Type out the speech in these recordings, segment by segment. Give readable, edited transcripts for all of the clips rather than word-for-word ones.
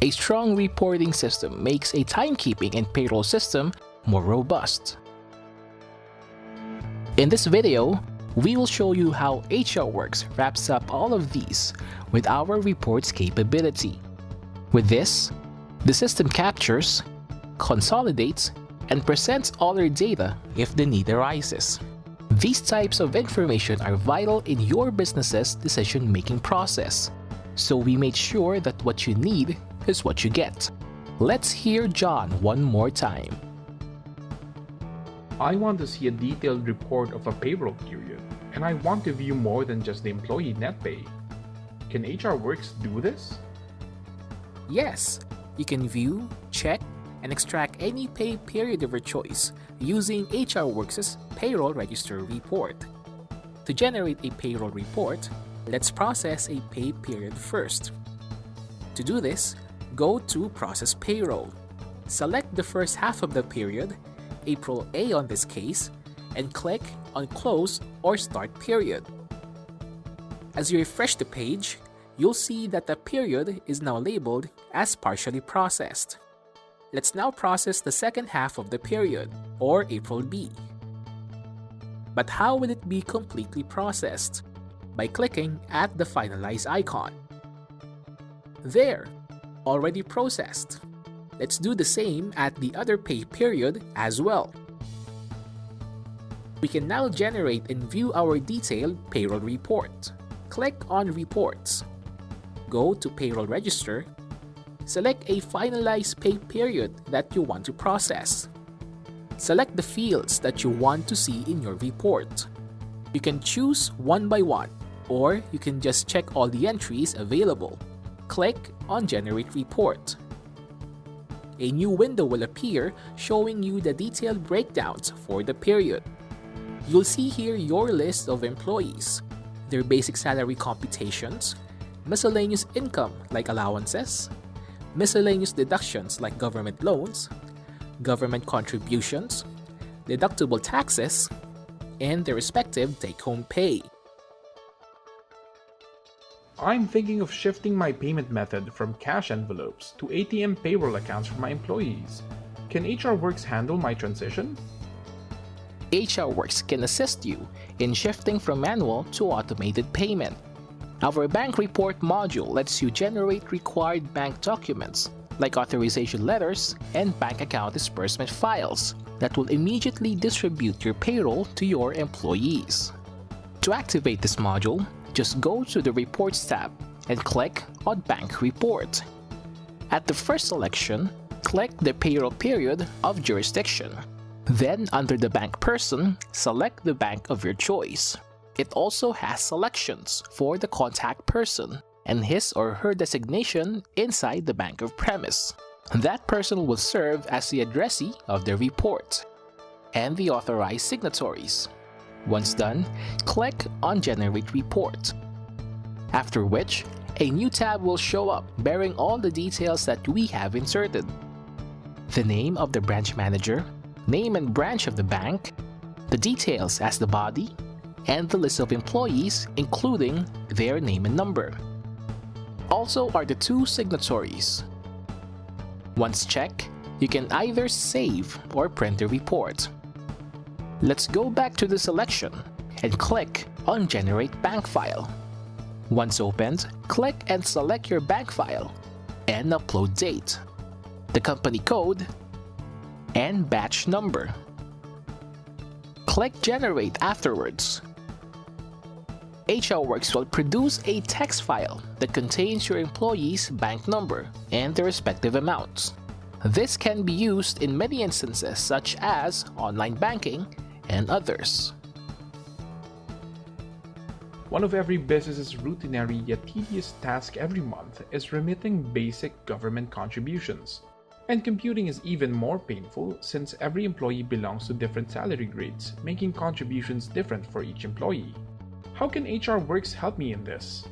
A strong reporting system makes a timekeeping and payroll system more robust. In this video, we will show you how HRWorkz wraps up all of these with our reports capability. With this, the system captures, consolidates, and presents all your data if the need arises. These types of information are vital in your business's decision-making process, so we made sure that what you need is what you get. Let's hear John one more time. I want to see a detailed report of a payroll period, and I want to view more than just the employee net pay. Can HRWorkz do this? Yes, you can view, check, and extract any pay period of your choice using HRWorkz's payroll register report. To generate a payroll report, let's process a pay period first. To do this, go to Process Payroll. Select the first half of the period, April A on this case, and click on Close or Start Period. As you refresh the page, you'll see that the period is now labeled as partially processed. Let's now process the second half of the period, or April B. But how will it be completely processed? By clicking at the Finalize icon. There! Already processed. Let's do the same at the other pay period as well. We can now generate and view our detailed payroll report. Click on Reports. Go to Payroll Register. Select a finalized pay period that you want to process. Select the fields that you want to see in your report. You can choose one by one, or you can just check all the entries available. Click on Generate Report. A new window will appear showing you the detailed breakdowns for the period. You'll see here your list of employees, their basic salary computations, miscellaneous income like allowances, miscellaneous deductions like government loans, government contributions, deductible taxes, and their respective take-home pay. I'm thinking of shifting my payment method from cash envelopes to ATM payroll accounts for my employees. Can HRWorkz handle my transition? HRWorkz can assist you in shifting from manual to automated payment. Our bank report module lets you generate required bank documents like authorization letters and bank account disbursement files that will immediately distribute your payroll to your employees. To activate this module, just go to the Reports tab and click on Bank Report. At the first selection, click the payroll period of jurisdiction. Then under the bank person, select the bank of your choice. It also has selections for the contact person and his or her designation inside the bank of premise. That person will serve as the addressee of the report and the authorized signatories. Once done, click on Generate Report. After which, a new tab will show up bearing all the details that we have inserted. The name of the branch manager, name and branch of the bank, the details as the body, and the list of employees including their name and number. Also are the two signatories. Once checked, you can either save or print the report. Let's go back to the selection and click on Generate Bank File. Once opened, click and select your bank file and upload date, the company code, and batch number. Click Generate afterwards. HRWorkz will produce a text file that contains your employee's bank number and their respective amounts. This can be used in many instances such as online banking and others. One of every business's routinary yet tedious task every month is remitting basic government contributions. And computing is even more painful since every employee belongs to different salary grades, making contributions different for each employee. How can HRWorkz help me in this?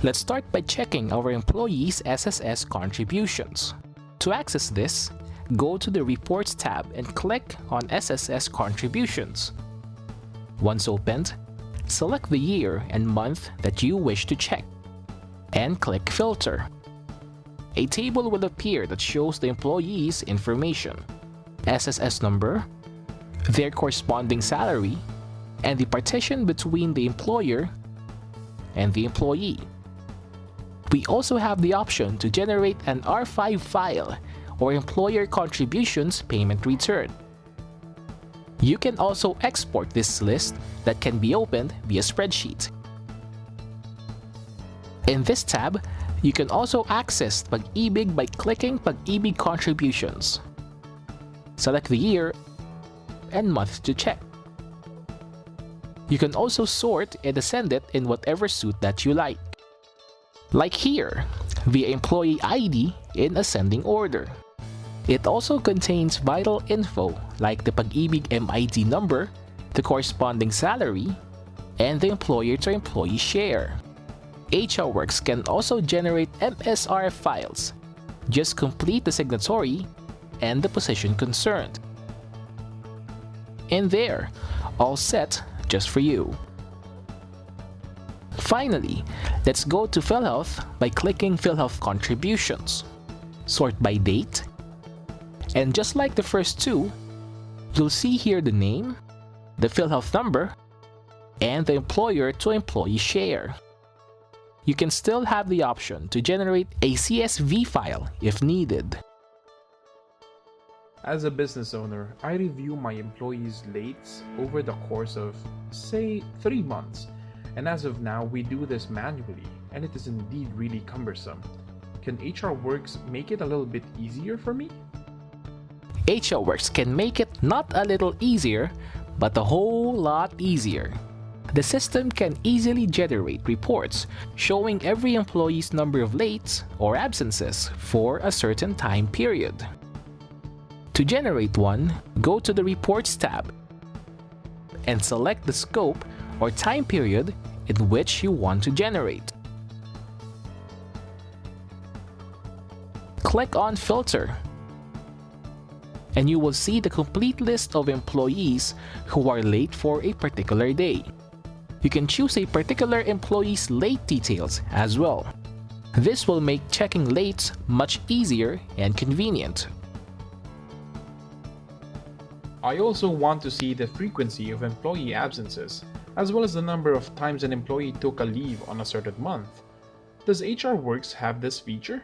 Let's start by checking our employees' SSS contributions. To access this, go to the Reports tab and click on SSS Contributions. Once opened, select the year and month that you wish to check, and click Filter. a table will appear that shows the employee's information, SSS number, their corresponding salary, and the partition between the employer and the employee. We also have the option to generate an R5 file or employer contributions payment return. You can also export this list that can be opened via spreadsheet. In this tab, you can also access Pag-ibig by clicking Pag-ibig contributions. Select the year and month to check. You can also sort and ascend it in whatever suit that you like. Like here, via employee ID in ascending order. It also contains vital info like the Pag-ibig MID number, the corresponding salary, and the employer-to-employee share. HRWorkz can also generate MSR files. Just complete the signatory and the position concerned. And there, all set just for you. Finally, let's go to PhilHealth by clicking PhilHealth Contributions. Sort by date. And just like the first two, you'll see here the name, the PhilHealth number, and the employer-to-employee share. You can still have the option to generate a CSV file if needed. As a business owner, I review my employees' lates over the course of, say, 3 months. And as of now, we do this manually, and it is indeed really cumbersome. Can HRWorkz make it a little bit easier for me? HRWorkz can make it not a little easier, but a whole lot easier. The system can easily generate reports showing every employee's number of lates or absences for a certain time period. To generate one, go to the Reports tab and select the scope or time period in which you want to generate. Click on Filter, and you will see the complete list of employees who are late for a particular day. You can choose a particular employee's late details as well. This will make checking lates much easier and convenient. I also want to see the frequency of employee absences, as well as the number of times an employee took a leave on a certain month. Does HRWorkz have this feature?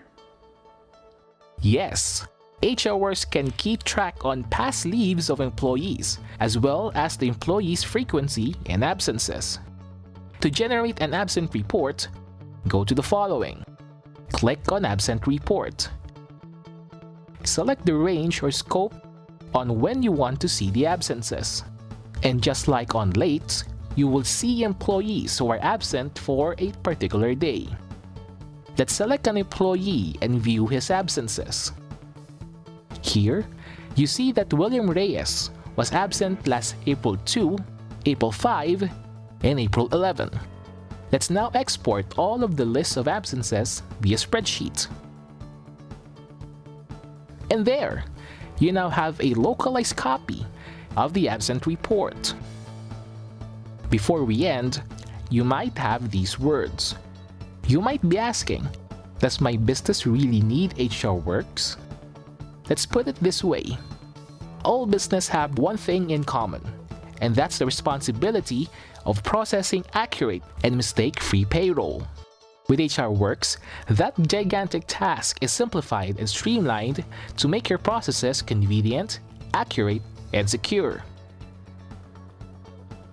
Yes, HRWorkz can keep track on past leaves of employees, as well as the employee's frequency and absences. To generate an absent report, go to the following. Click on Absent Report. Select the range or scope on when you want to see the absences. And just like on late, you will see employees who are absent for a particular day. Let's select an employee and view his absences. Here, you see that William Reyes was absent last April 2, April 5, and April 11. Let's now export all of the lists of absences via spreadsheet. And there, you now have a localized copy of the absent report. Before we end, you might have these words. You might be asking, does my business really need HRWorkz? Let's put it this way. All business have one thing in common, and that's the responsibility of processing accurate and mistake-free payroll. With HRWorkz, that gigantic task is simplified and streamlined to make your processes convenient, accurate, and secure.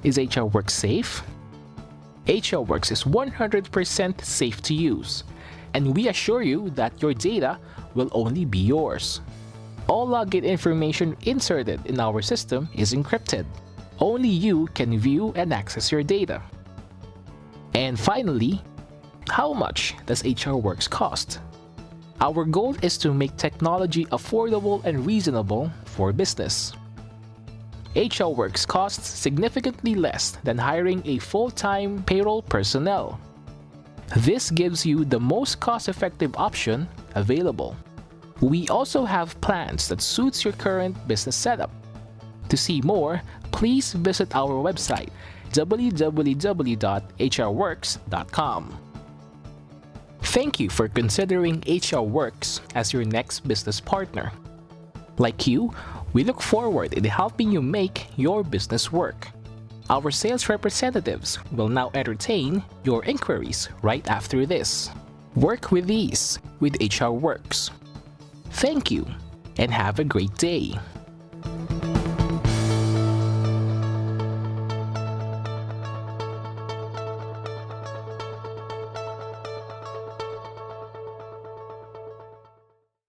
Is HRWorkz safe? HRWorkz is 100% safe to use, and we assure you that your data will only be yours. All login information inserted in our system is encrypted. Only you can view and access your data. And finally, how much does HRWorkz cost? Our goal is to make technology affordable and reasonable for business. HRWorkz costs significantly less than hiring a full-time payroll personnel. This gives you the most cost-effective option available. We also have plans that suits your current business setup. To see more, please visit our website www.hrworkz.com. Thank you for considering HRWorkz as your next business partner. Like you, we look forward in helping you make your business work. Our sales representatives will now entertain your inquiries right after this. Work with ease with HRWorkz. Thank you and have a great day.